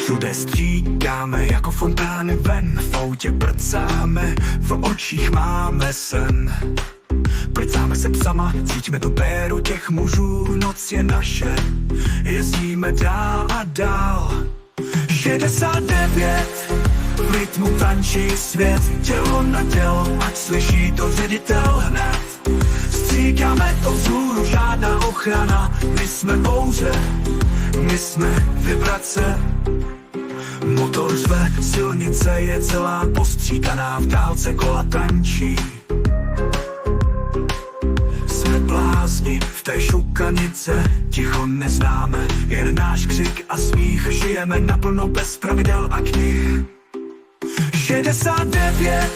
Všude stříkáme jako fontány ven, v autě prcáme, v očích máme sen. Prcáme se psama, cítíme tu péru těch mužů, noc je naše, jezdíme dál a dál. 69, v rytmu tančí svět, tělo na tělo, ať slyší to ředitel hned. Stříkáme to vzhůru, žádná ochrana, my jsme bouře, my jsme vibrace. Motor řve, silnice je celá postříkaná, v dálce kola tančí. Jsme blázni v té šukanice, ticho neznáme, jen náš křik a smích, žijeme naplno bez pravidel a knih. 69,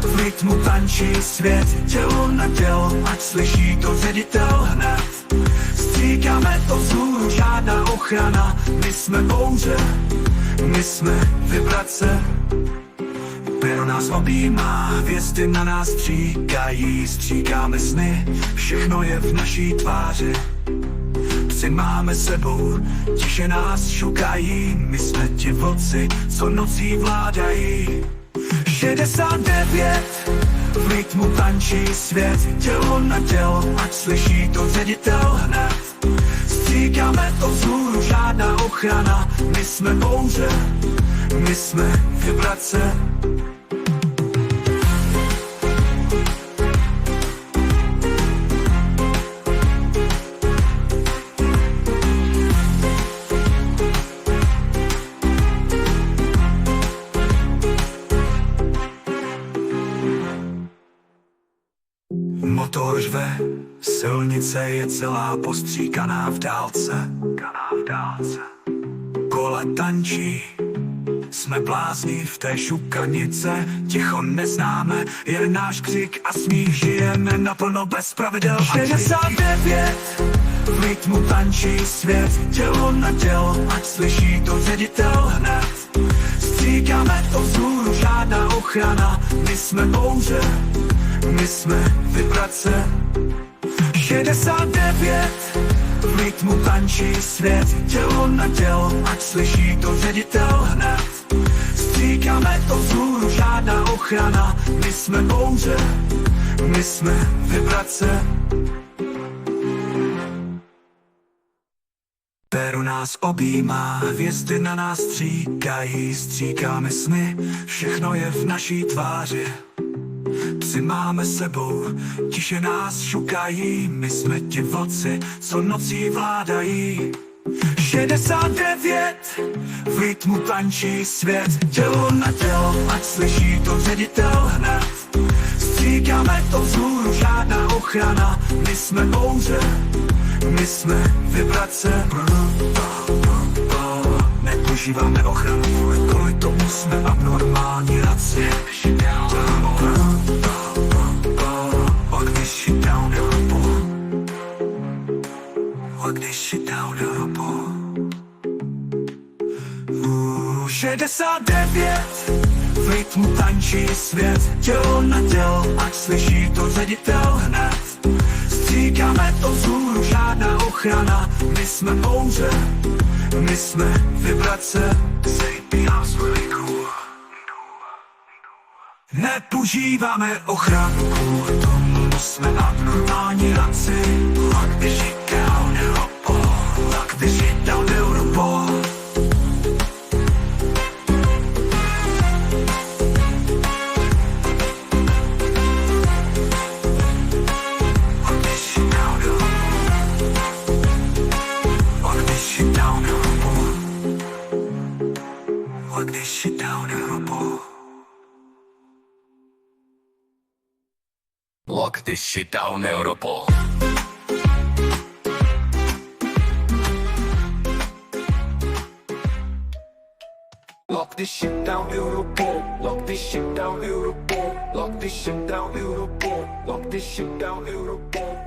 v rytmu tančí svět, tělo na tělo, ať slyší to ředitel hned. Stříkáme to vzhůru, žádná ochrana, my jsme bouře, my jsme vibrace. Pero nás objímá, hvězdy na nás stříkají, stříkáme sny, všechno je v naší tváři. Psy máme sebou, tiše nás šukají, my jsme ti vlci, co nocí vládají. 69, v rytmu tančí svět, tělo na tělo, ať slyší to ředitel hned. Stříkáme to vzhůru, žádná ochrana, my jsme bouře, my jsme vibrace. Motor řve, silnice je celá postříkaná v dálce. Kola tančí, jsme blázni v té šukanice, ticho neznáme, jen náš křik a smích, žijeme naplno bez pravidel. 69, v rytmu tančí svět, tělo na tělo, ať slyší to ředitel hned. Stříkáme to vzhůru, žádná ochrana, my jsme bouře, my jsme vibrace. 69, v rytmu tančí svět, tělo na tělo, ať slyší to ředitel hned. Stříkáme to vzhůru, žádná ochrana, my jsme bouře, my jsme vibrace. Peru nás objímá, hvězdy na nás stříkají, stříkáme sny, všechno je v naší tváři. Psy máme sebou, tiše nás šukají, my jsme ti vlci, co nocí vládají. 69, v rytmu tančí svět, tělo na tělo, ať slyší to ředitel hned. Stříkáme to vzhůru, žádná ochrana, my jsme bouře, my jsme vibrace. Nepoužíváme ochranu, kvůli tomu jsme abnormální raci. Když jsi down Europo, když jsi down Europo. 69, v rytmu tančí svět, tělo na tělo, ať slyší to ředitel hned. Stříkáme to vzhůru, žádná ochrana, my jsme bouře, my jsme vibrace. Nepoužíváme ochranu, kvůli tomu jsme abnormální raci. Když jsi down Europo, když jsi down Europo. Když jsi down Europo, když jsi down Europo, když jsi down Europo. Lock this shit down, Europol. Lock this shit down, Europol. Lock this shit down, Europol. Lock this shit down, Europol. Lock this shit down, Europol.